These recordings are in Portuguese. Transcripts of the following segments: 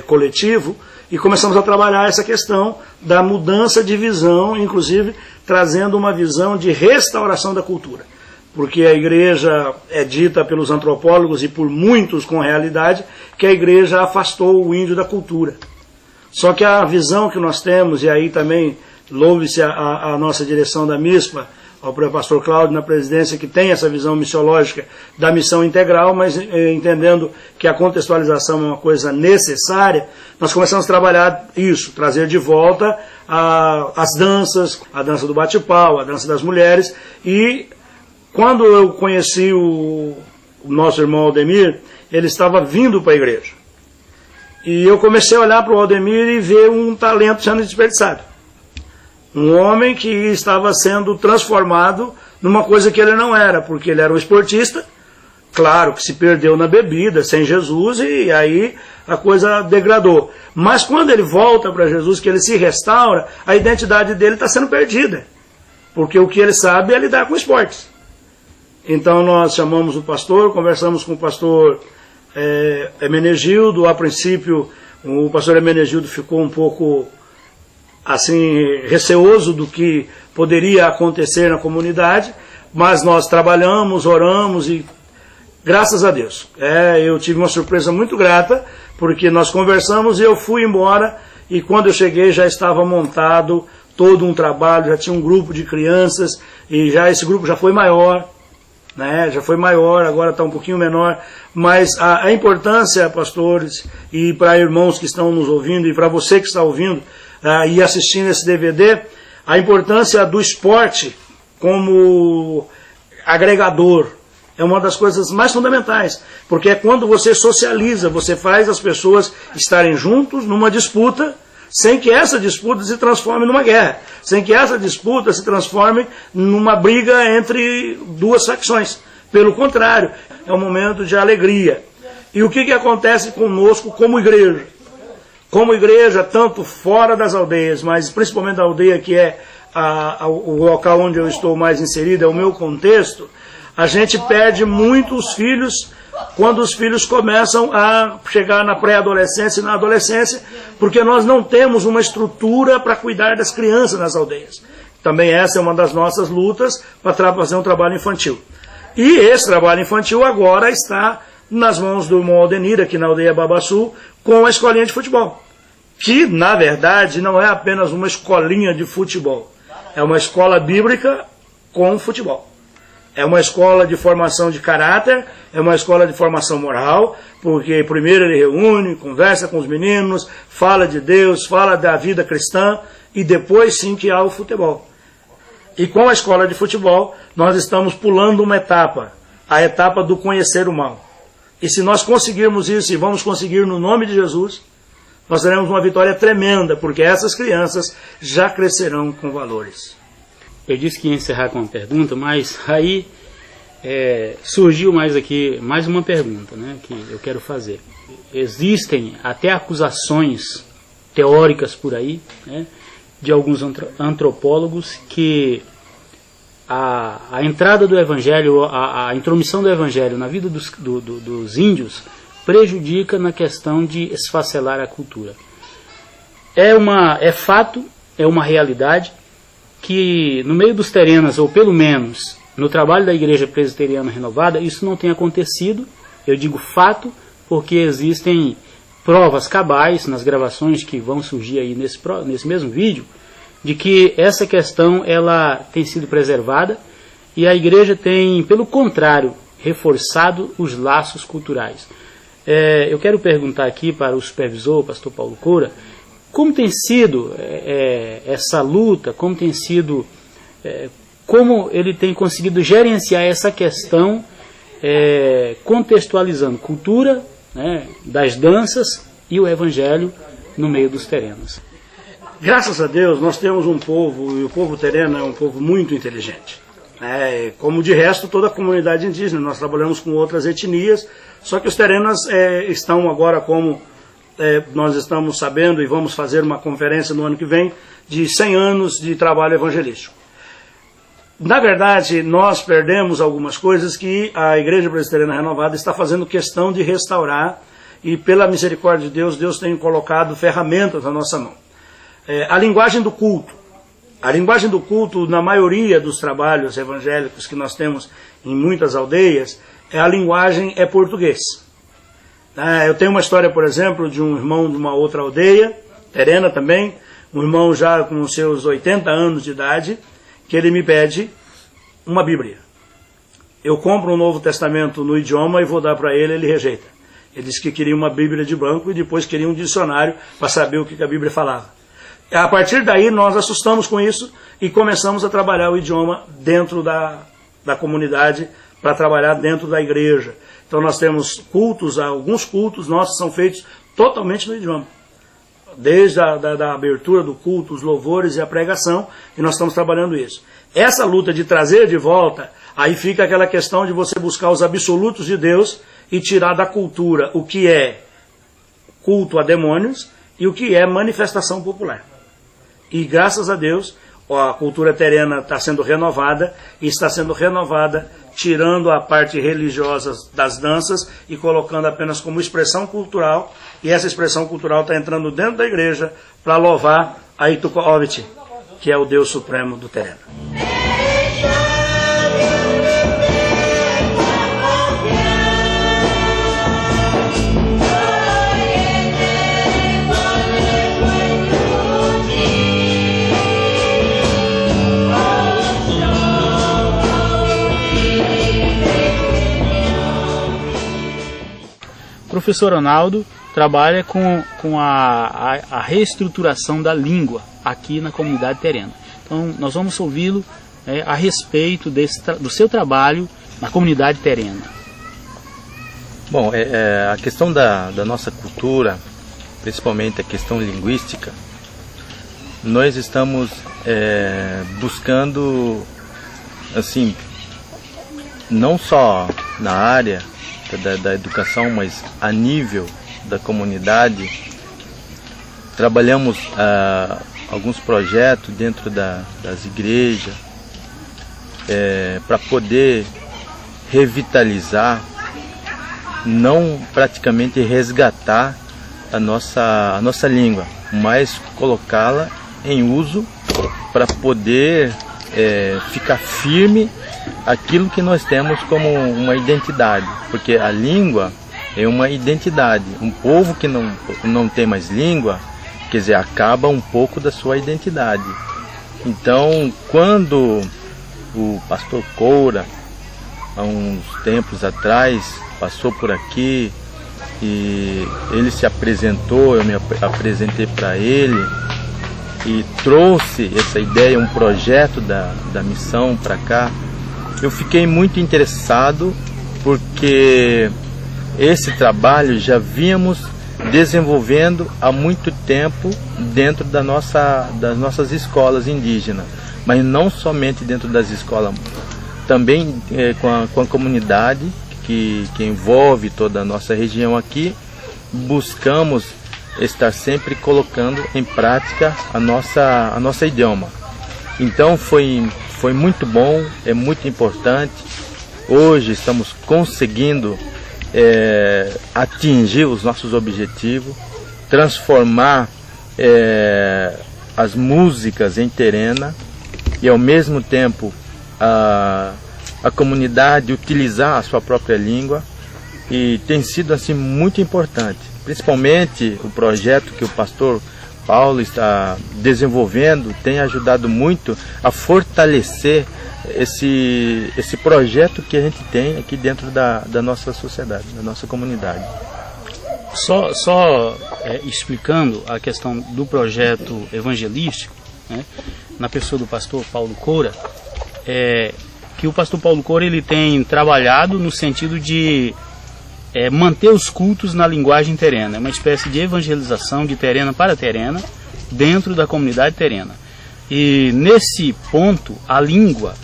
coletivo, e começamos a trabalhar essa questão da mudança de visão, inclusive trazendo uma visão de restauração da cultura. Porque a igreja é dita pelos antropólogos e por muitos com realidade que a igreja afastou o índio da cultura. Só que a visão que nós temos, e aí também louve-se a nossa direção da MISPA, ao pastor Cláudio na presidência, que tem essa visão missiológica da missão integral, mas entendendo que a contextualização é uma coisa necessária, nós começamos a trabalhar isso, trazer de volta as danças, a dança do bate-pau, a dança das mulheres. E quando eu conheci o nosso irmão Aldemir, ele estava vindo para a igreja. E eu comecei a olhar para o Aldemir e ver um talento sendo desperdiçado. Um homem que estava sendo transformado numa coisa que ele não era, porque ele era um esportista, claro que se perdeu na bebida, sem Jesus, e aí a coisa degradou. Mas quando ele volta para Jesus, que ele se restaura, a identidade dele está sendo perdida, porque o que ele sabe é lidar com esportes. Então nós chamamos o pastor, conversamos com o pastor Hermenegildo. A princípio o pastor Hermenegildo ficou um pouco assim, receoso do que poderia acontecer na comunidade, mas nós trabalhamos, oramos e graças a Deus. Eu tive uma surpresa muito grata, porque nós conversamos e eu fui embora, e quando eu cheguei já estava montado todo um trabalho, já tinha um grupo de crianças, e já esse grupo já foi maior, né? Já foi maior, agora está um pouquinho menor, mas a importância, pastores, e para irmãos que estão nos ouvindo, e para você que está ouvindo, e assistindo esse DVD, a importância do esporte como agregador é uma das coisas mais fundamentais, porque é quando você socializa, você faz as pessoas estarem juntos numa disputa, sem que essa disputa se transforme numa guerra, sem que essa disputa se transforme numa briga entre duas facções. Pelo contrário, é um momento de alegria. E o que acontece conosco como igreja? Como igreja, tanto fora das aldeias, mas principalmente da aldeia que é o local onde eu estou mais inserido, é o meu contexto, a gente perde muito os filhos quando os filhos começam a chegar na pré-adolescência e na adolescência, porque nós não temos uma estrutura para cuidar das crianças nas aldeias. Também essa é uma das nossas lutas para fazer um trabalho infantil. E esse trabalho infantil agora está nas mãos do irmão Aldenir, aqui na aldeia Babaçu, com a escolinha de futebol, que na verdade não é apenas uma escolinha de futebol, é uma escola bíblica com futebol. É uma escola de formação de caráter, é uma escola de formação moral, porque primeiro ele reúne, conversa com os meninos, fala de Deus, fala da vida cristã, e depois sim que há o futebol. E com a escola de futebol, nós estamos pulando uma etapa, a etapa do conhecer o mal. E se nós conseguirmos isso, e vamos conseguir no nome de Jesus, nós teremos uma vitória tremenda, porque essas crianças já crescerão com valores. Eu disse que ia encerrar com uma pergunta, mas aí surgiu mais uma pergunta, né, que eu quero fazer. Existem até acusações teóricas por aí, né, de alguns antropólogos que a entrada do Evangelho, a intromissão do Evangelho na vida dos índios prejudica na questão de esfacelar a cultura. É fato, é uma realidade que no meio dos terenas, ou pelo menos no trabalho da Igreja Presbiteriana Renovada, isso não tem acontecido. Eu digo fato porque existem provas cabais nas gravações que vão surgir aí nesse mesmo vídeo, de que essa questão ela tem sido preservada e a igreja tem, pelo contrário, reforçado os laços culturais. Eu quero perguntar aqui para o supervisor, o pastor Paulo Coura, como tem sido essa luta, como ele tem conseguido gerenciar essa questão, contextualizando cultura, né, das danças e o evangelho no meio dos terenos. Graças a Deus nós temos um povo, e o povo tereno é um povo muito inteligente. Como de resto toda a comunidade indígena, nós trabalhamos com outras etnias, só que os terenas estão agora, como nós estamos sabendo, e vamos fazer uma conferência no ano que vem, de 100 anos de trabalho evangelístico. Na verdade, nós perdemos algumas coisas que a Igreja Presbiteriana Renovada está fazendo questão de restaurar, e pela misericórdia de Deus, Deus tem colocado ferramentas na nossa mão. A linguagem do culto. A linguagem do culto, na maioria dos trabalhos evangélicos que nós temos em muitas aldeias, a linguagem é português. Eu tenho uma história, por exemplo, de um irmão de uma outra aldeia, terena também, um irmão já com seus 80 anos de idade, que ele me pede uma Bíblia. Eu compro um Novo Testamento no idioma e vou dar para ele, ele rejeita. Ele disse que queria uma Bíblia de banco e depois queria um dicionário para saber o que a Bíblia falava. A partir daí nós assustamos com isso e começamos a trabalhar o idioma dentro da comunidade, para trabalhar dentro da igreja. Então nós temos cultos, alguns cultos nossos são feitos totalmente no idioma. Desde a abertura do culto, os louvores e a pregação, e nós estamos trabalhando isso. Essa luta de trazer de volta, aí fica aquela questão de você buscar os absolutos de Deus e tirar da cultura o que é culto a demônios e o que é manifestação popular. E graças a Deus, a cultura terrena está sendo renovada, e está sendo renovada tirando a parte religiosa das danças e colocando apenas como expressão cultural, e essa expressão cultural está entrando dentro da igreja para louvar a Itukovit, que é o Deus Supremo do terreno. O professor Ronaldo trabalha com a reestruturação da língua aqui na comunidade terrena. Então, nós vamos ouvi-lo a respeito do seu trabalho na comunidade terrena. Bom, a questão da nossa cultura, principalmente a questão linguística, nós estamos buscando, assim, não só na área da educação, mas a nível da comunidade. Trabalhamos alguns projetos dentro das igrejas para poder revitalizar, não praticamente resgatar a nossa língua, mas colocá-la em uso para poder ficar firme aquilo que nós temos como uma identidade, porque a língua é uma identidade. Um povo que não tem mais língua, quer dizer, acaba um pouco da sua identidade. Então, quando o pastor Coura, há uns tempos atrás, passou por aqui e ele se apresentou, eu me apresentei para ele e trouxe essa ideia, um projeto da missão para cá, eu fiquei muito interessado, porque esse trabalho já vínhamos desenvolvendo há muito tempo dentro das nossas escolas indígenas, mas não somente dentro das escolas, também com a comunidade que envolve toda a nossa região aqui. Buscamos estar sempre colocando em prática a nossa idioma. Então foi muito bom, é muito importante. Hoje estamos conseguindo atingir os nossos objetivos, transformar as músicas em terena e ao mesmo tempo a comunidade utilizar a sua própria língua, e tem sido assim muito importante, principalmente o projeto que o pastor Paulo está desenvolvendo tem ajudado muito a fortalecer esse projeto que a gente tem aqui dentro da nossa sociedade, da nossa comunidade. Só explicando a questão do projeto evangelístico, né, na pessoa do pastor Paulo Coura, que o pastor Paulo Coura ele tem trabalhado no sentido de manter os cultos na linguagem terena, uma espécie de evangelização de terena para terena dentro da comunidade terena. E nesse ponto a língua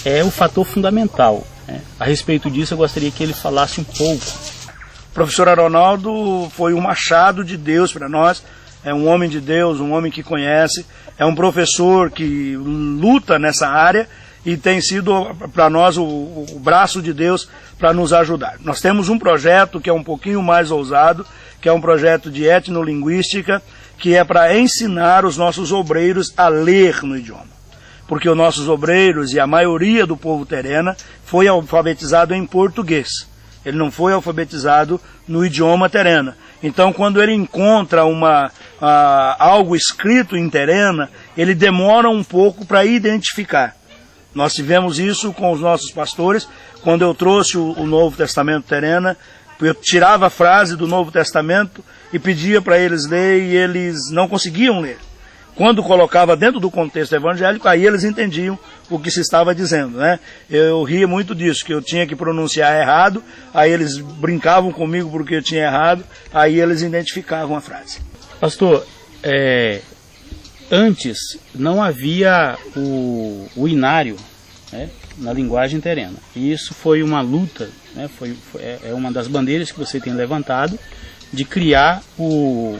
é o fator fundamental, né? A respeito disso eu gostaria que ele falasse um pouco. O professor Ronaldo foi um machado de Deus para nós, é um homem de Deus, um homem que conhece, é um professor que luta nessa área e tem sido para nós o braço de Deus para nos ajudar. Nós temos um projeto que é um pouquinho mais ousado, que é um projeto de etnolinguística, que é para ensinar os nossos obreiros a ler no idioma. Porque os nossos obreiros e a maioria do povo terena foi alfabetizado em português. Ele não foi alfabetizado no idioma terena. Então, quando ele encontra algo escrito em terena, ele demora um pouco para identificar. Nós tivemos isso com os nossos pastores. Quando eu trouxe o Novo Testamento terena, eu tirava a frase do Novo Testamento e pedia para eles ler, e eles não conseguiam ler. Quando colocava dentro do contexto evangélico, aí eles entendiam o que se estava dizendo, né? Eu ria muito disso, que eu tinha que pronunciar errado, aí eles brincavam comigo porque eu tinha errado, aí eles identificavam a frase. Pastor, antes não havia o inário, né, na linguagem terena. E isso foi uma luta, né, é uma das bandeiras que você tem levantado, de criar o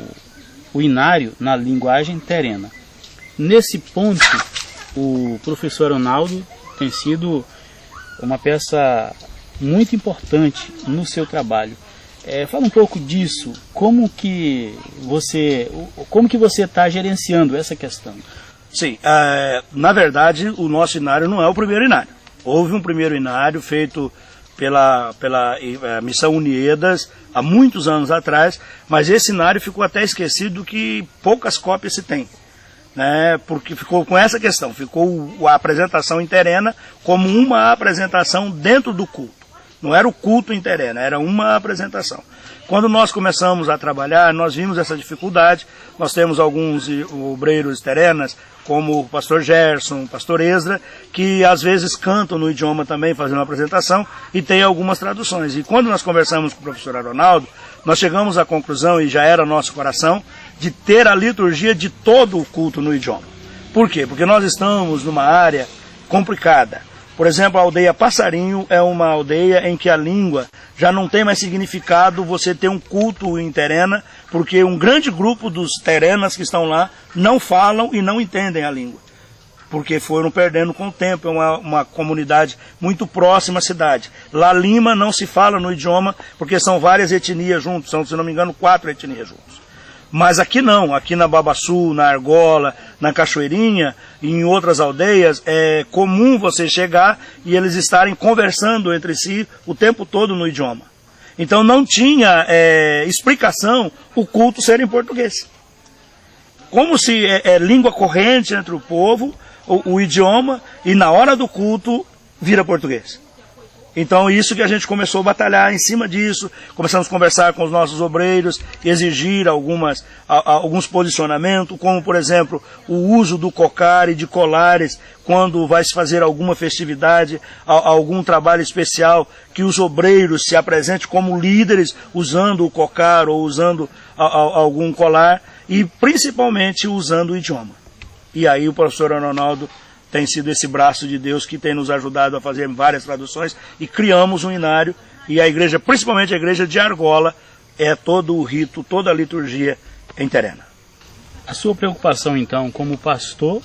inário na linguagem terena. Nesse ponto, o professor Ronaldo tem sido uma peça muito importante no seu trabalho. Fala um pouco disso, como que você está gerenciando essa questão? Sim, na verdade o nosso inário não é o primeiro inário. Houve um primeiro inário feito pela Missão Uniedas há muitos anos atrás, mas esse inário ficou até esquecido, que poucas cópias se tem, né? Porque ficou com essa questão, ficou a apresentação em terena como uma apresentação dentro do culto. Não era o culto em terena, era uma apresentação. Quando nós começamos a trabalhar, nós vimos essa dificuldade. Nós temos alguns obreiros terenas, como o pastor Gerson, o pastor Ezra, que às vezes cantam no idioma também, fazendo uma apresentação, e tem algumas traduções. E quando nós conversamos com o professor Ronaldo, nós chegamos à conclusão, e já era nosso coração, de ter a liturgia de todo o culto no idioma. Por quê? Porque nós estamos numa área complicada. Por exemplo, a aldeia Passarinho é uma aldeia em que a língua já não tem mais significado você ter um culto em terena, porque um grande grupo dos terenas que estão lá não falam e não entendem a língua, porque foram perdendo com o tempo. É uma comunidade muito próxima à cidade. Lá Lima não se fala no idioma, porque são várias etnias juntos, são, se não me engano, 4 etnias juntos. Mas aqui não, aqui na Babaçu, na Argola, na Cachoeirinha e em outras aldeias, é comum você chegar e eles estarem conversando entre si o tempo todo no idioma. Então não tinha explicação o culto ser em português. Como se é língua corrente entre o povo, o idioma, e na hora do culto vira português. Então isso que a gente começou a batalhar em cima disso, começamos a conversar com os nossos obreiros, exigir alguns posicionamentos, como por exemplo o uso do cocar e de colares quando vai se fazer alguma festividade, algum trabalho especial, que os obreiros se apresentem como líderes usando o cocar ou usando algum colar, e principalmente usando o idioma. E aí o professor Ronaldo tem sido esse braço de Deus que tem nos ajudado a fazer várias traduções, e criamos um inário, e a igreja, principalmente a igreja de Argola, é todo o rito, toda a liturgia em terena. A sua preocupação, então, como pastor,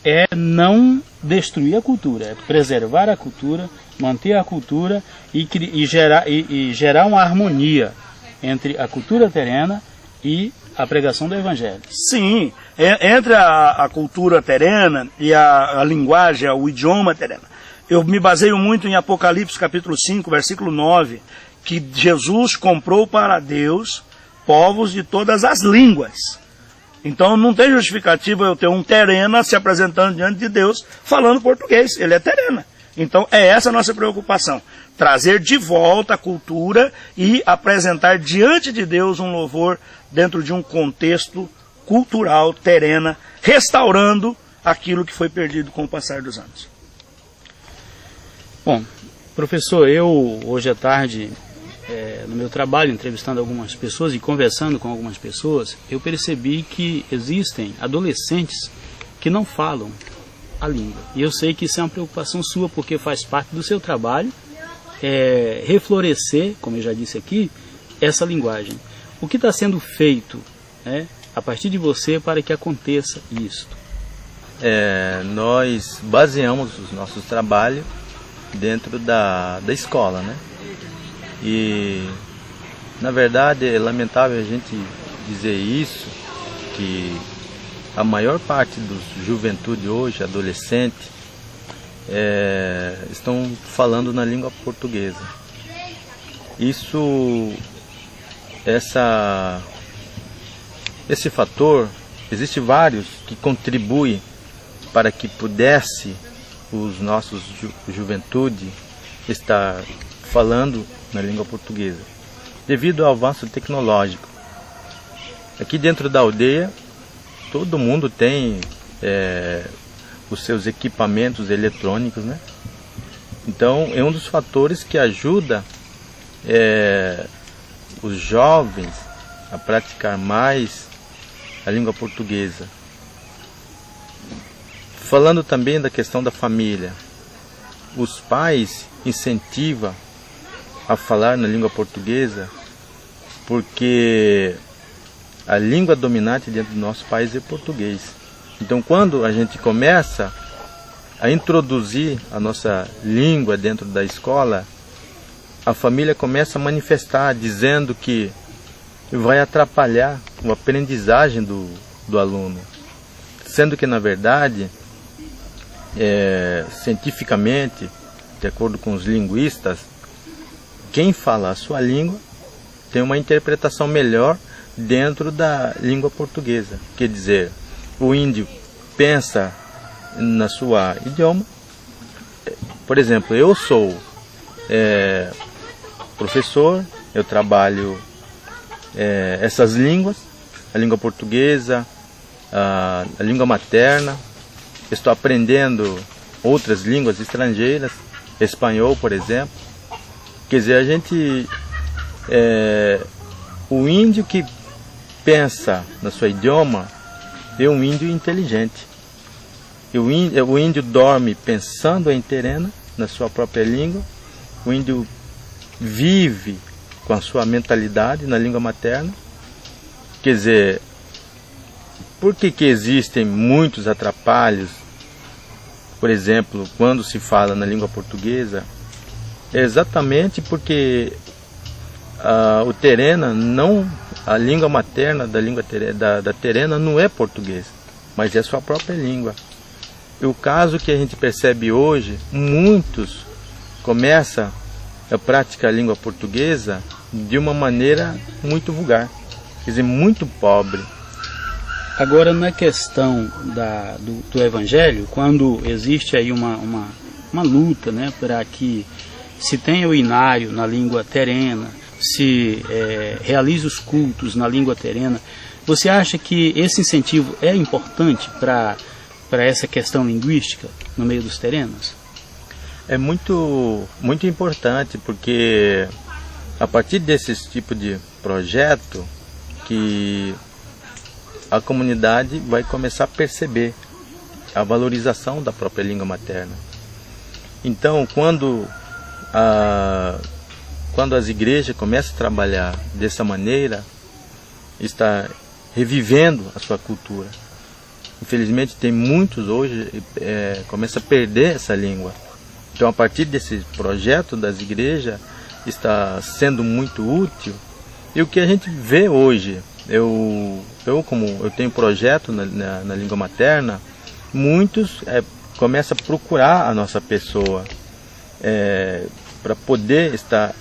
é não destruir a cultura, é preservar a cultura, manter a cultura e gerar uma harmonia entre a cultura terena e a pregação do Evangelho. Sim, entre a cultura terena e a linguagem, o idioma terena. Eu me baseio muito em Apocalipse capítulo 5, versículo 9, que Jesus comprou para Deus povos de todas as línguas. Então não tem justificativa eu ter um terena se apresentando diante de Deus falando português, ele é terena. Então é essa a nossa preocupação, trazer de volta a cultura e apresentar diante de Deus um louvor dentro de um contexto cultural terena, restaurando aquilo que foi perdido com o passar dos anos. Bom, professor, eu hoje à tarde, no meu trabalho, entrevistando algumas pessoas e conversando com algumas pessoas, eu percebi que existem adolescentes que não falam a língua. E eu sei que isso é uma preocupação sua, porque faz parte do seu trabalho reflorescer, como eu já disse aqui, essa linguagem. O que está sendo feito, a partir de você, para que aconteça isso? nós baseamos os nossos trabalhos dentro da escola, né? E, na verdade, é lamentável a gente dizer isso, que a maior parte dos juventude hoje, adolescente, estão falando na língua portuguesa. Esse fator, existe vários que contribuem para que pudesse os nossos juventude estar falando na língua portuguesa, devido ao avanço tecnológico. Aqui dentro da aldeia, todo mundo tem os seus equipamentos eletrônicos, né? Então, é um dos fatores que ajuda os jovens a praticar mais a língua portuguesa. Falando também da questão da família, os pais incentivam a falar na língua portuguesa porque a língua dominante dentro do nosso país é português. Então, quando a gente começa a introduzir a nossa língua dentro da escola, a família começa a manifestar, dizendo que vai atrapalhar a aprendizagem do aluno. Sendo que, na verdade, cientificamente, de acordo com os linguistas, quem fala a sua língua tem uma interpretação melhor dentro da língua portuguesa. Quer dizer, o índio pensa na sua idioma. Por exemplo, eu sou professor, eu trabalho essas línguas, a língua portuguesa, a língua materna. Estou aprendendo outras línguas estrangeiras, espanhol, por exemplo. Quer dizer, a gente, o índio que pensa no seu idioma é um índio inteligente. O índio dorme pensando em terena, na sua própria língua. O índio vive com a sua mentalidade na língua materna. Quer dizer, por que existem muitos atrapalhos? Por exemplo, quando se fala na língua portuguesa, é exatamente porque o terena não, a língua materna da terena não é português, mas é sua própria língua. E o caso que a gente percebe hoje, muitos começam a praticar a língua portuguesa de uma maneira muito vulgar, quer dizer, muito pobre. Agora, na questão do evangelho, quando existe aí uma luta, né, para que se tenha o inário na língua terena, se realize os cultos na língua terena, você acha que esse incentivo é importante para essa questão linguística no meio dos terenos? É muito, muito importante, porque a partir desse tipo de projeto que a comunidade vai começar a perceber a valorização da própria língua materna. Então, quando as igrejas começam a trabalhar dessa maneira, está revivendo a sua cultura. Infelizmente, tem muitos hoje começam a perder essa língua. Então, a partir desse projeto das igrejas, está sendo muito útil. E o que a gente vê hoje, como eu tenho projeto na língua materna, muitos começam a procurar a nossa pessoa para poder estar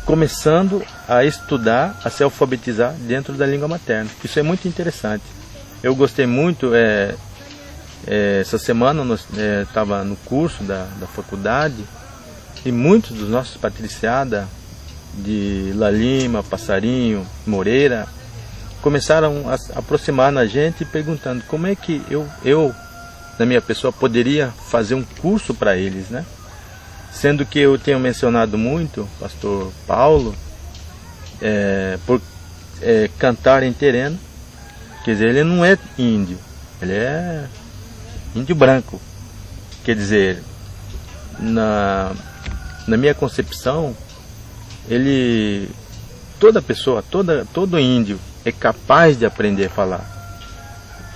começando a estudar, a se alfabetizar dentro da língua materna. Isso é muito interessante. Eu gostei muito, essa semana nós estava no curso da faculdade, e muitos dos nossos patriciadas de La Lima, Passarinho, Moreira, começaram a aproximar na gente perguntando como é que eu na minha pessoa, poderia fazer um curso para eles, né? Sendo que eu tenho mencionado muito, pastor Paulo, por cantar em tereno. Quer dizer, ele não é índio, ele é índio branco. Quer dizer, na minha concepção, toda pessoa, todo índio é capaz de aprender a falar.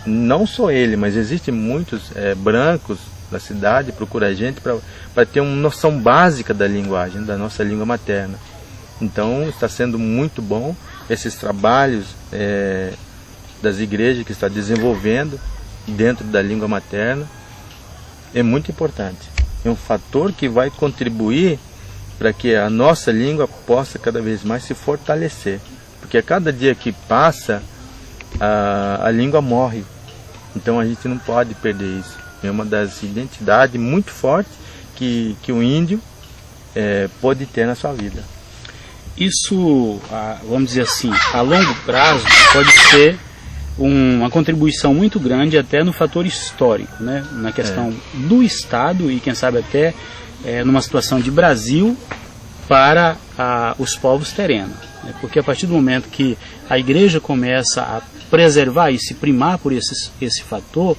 não só ele, mas existem muitos brancos da cidade, procura a gente para ter uma noção básica da linguagem, da nossa língua materna. Então está sendo muito bom esses trabalhos das igrejas que está desenvolvendo dentro da língua materna. É muito importante. É um fator que vai contribuir para que a nossa língua possa cada vez mais se fortalecer. Porque a cada dia que passa, a língua morre. Então a gente não pode perder isso. É uma das identidades muito fortes que o índio pode ter na sua vida. Isso, vamos dizer assim, a longo prazo pode ser uma contribuição muito grande até no fator histórico, né? Na questão do Estado e quem sabe até numa situação de Brasil para os povos terenos. Né? Porque a partir do momento que a igreja começa a preservar e se primar por esse fator,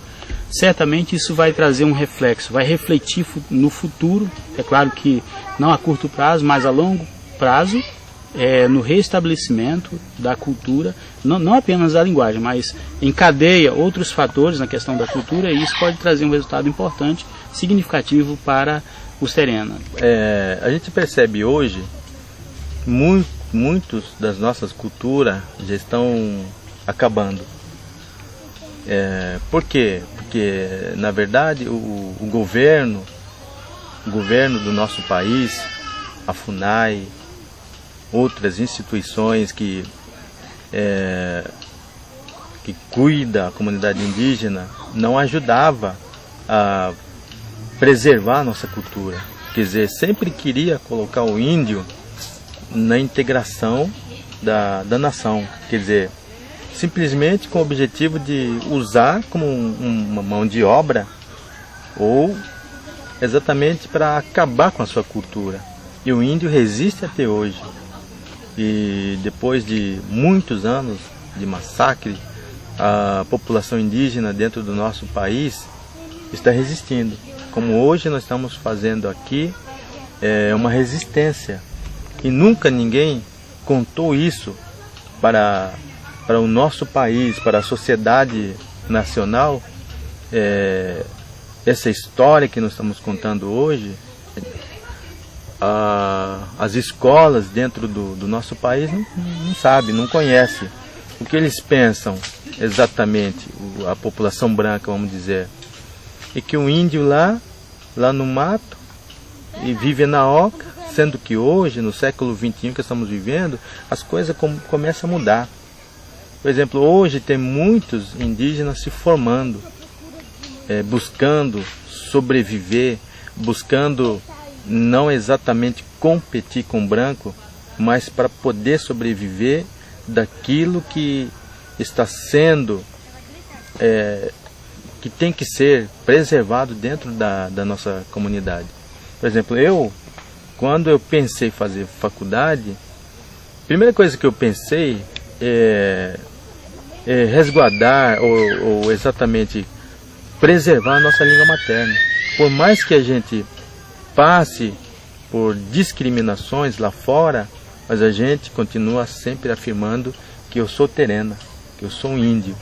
certamente isso vai trazer um reflexo, vai refletir no futuro, é claro que não a curto prazo, mas a longo prazo, no reestabelecimento da cultura, não apenas da linguagem, mas encadeia outros fatores na questão da cultura, e isso pode trazer um resultado importante, significativo para os terenos. A gente percebe hoje, muitos das nossas culturas já estão acabando. Por quê? Porque, na verdade, o governo do nosso país, a FUNAI, outras instituições que cuida da comunidade indígena, não ajudava a preservar a nossa cultura. Quer dizer, sempre queria colocar o índio na integração da nação. Quer dizer, simplesmente com o objetivo de usar como uma mão de obra ou exatamente para acabar com a sua cultura. E o índio resiste até hoje. E depois de muitos anos de massacre, a população indígena dentro do nosso país está resistindo. Como hoje nós estamos fazendo aqui, uma resistência. E nunca ninguém contou isso para o nosso país, para a sociedade nacional. Essa história que nós estamos contando hoje, as escolas dentro do nosso país não sabem, não conhecem. O que eles pensam exatamente, a população branca, vamos dizer, é que o índio lá no mato, e vive na oca, sendo que hoje, no século XXI que estamos vivendo, as coisas começam a mudar. Por exemplo, hoje tem muitos indígenas se formando, buscando sobreviver, buscando não exatamente competir com o branco, mas para poder sobreviver daquilo que está sendo, que tem que ser preservado dentro da nossa comunidade. Por exemplo, quando eu pensei em fazer faculdade, a primeira coisa que eu pensei é resguardar ou exatamente preservar a nossa língua materna. Por mais que a gente passe por discriminações lá fora, mas a gente continua sempre afirmando que eu sou terena, que eu sou um índio.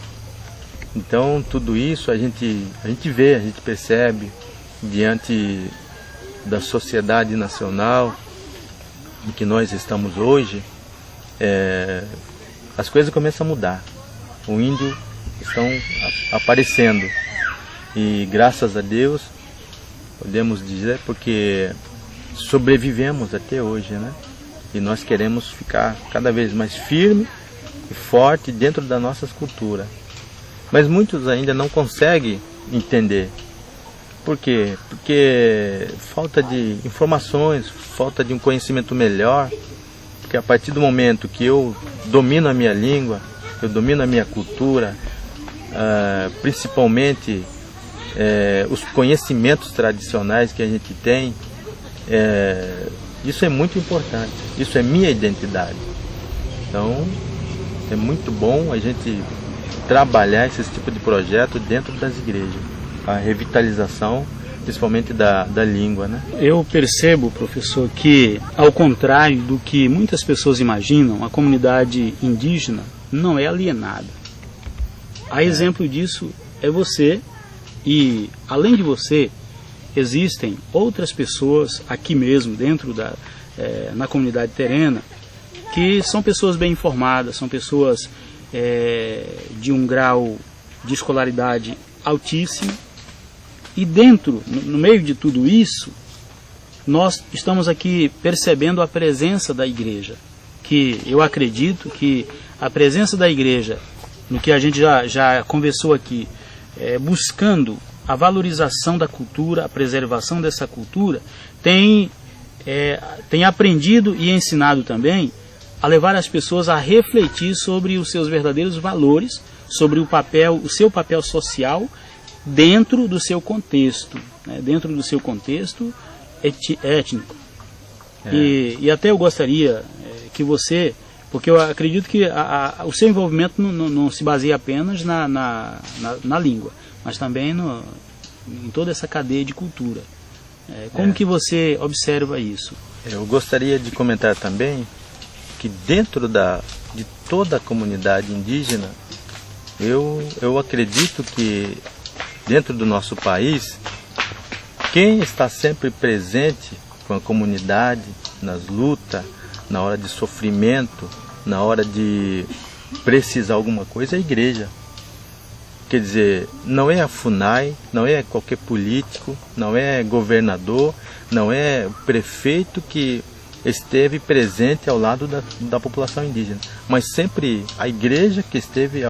Então tudo isso a gente vê, a gente percebe diante da sociedade nacional em que nós estamos hoje, as coisas começam a mudar. O índio estão aparecendo e graças a Deus podemos dizer porque sobrevivemos até hoje, né? E nós queremos ficar cada vez mais firme e forte dentro das nossas culturas. Mas muitos ainda não conseguem entender. Por quê? Porque falta de informações, falta de um conhecimento melhor. Porque a partir do momento que eu domino a minha língua, eu domino a minha cultura, principalmente os conhecimentos tradicionais que a gente tem, isso é muito importante, isso é minha identidade. Então é muito bom a gente trabalhar esse tipo de projeto dentro das igrejas, a revitalização principalmente da língua, né? Eu percebo, professor, que ao contrário do que muitas pessoas imaginam, a comunidade indígena não é alienada. A exemplo disso é você, e além de você, existem outras pessoas aqui mesmo, dentro na comunidade terrena, que são pessoas bem informadas, são pessoas de um grau de escolaridade altíssimo, e dentro, no meio de tudo isso, nós estamos aqui percebendo a presença da igreja, que eu acredito que a presença da igreja, no que a gente já conversou aqui, buscando a valorização da cultura, a preservação dessa cultura, tem aprendido e ensinado também a levar as pessoas a refletir sobre os seus verdadeiros valores, sobre o seu papel social dentro do seu contexto, né? Dentro do seu contexto étnico. E até eu gostaria que você, porque eu acredito que o seu envolvimento não se baseia apenas na língua, mas também em toda essa cadeia de cultura. Como que você observa isso? Eu gostaria de comentar também que dentro de toda a comunidade indígena, eu acredito que dentro do nosso país, quem está sempre presente com a comunidade nas lutas, na hora de sofrimento, na hora de precisar alguma coisa, é a igreja. Quer dizer, não é a FUNAI, não é qualquer político, não é governador, não é prefeito que esteve presente ao lado da população indígena, mas sempre a igreja que esteve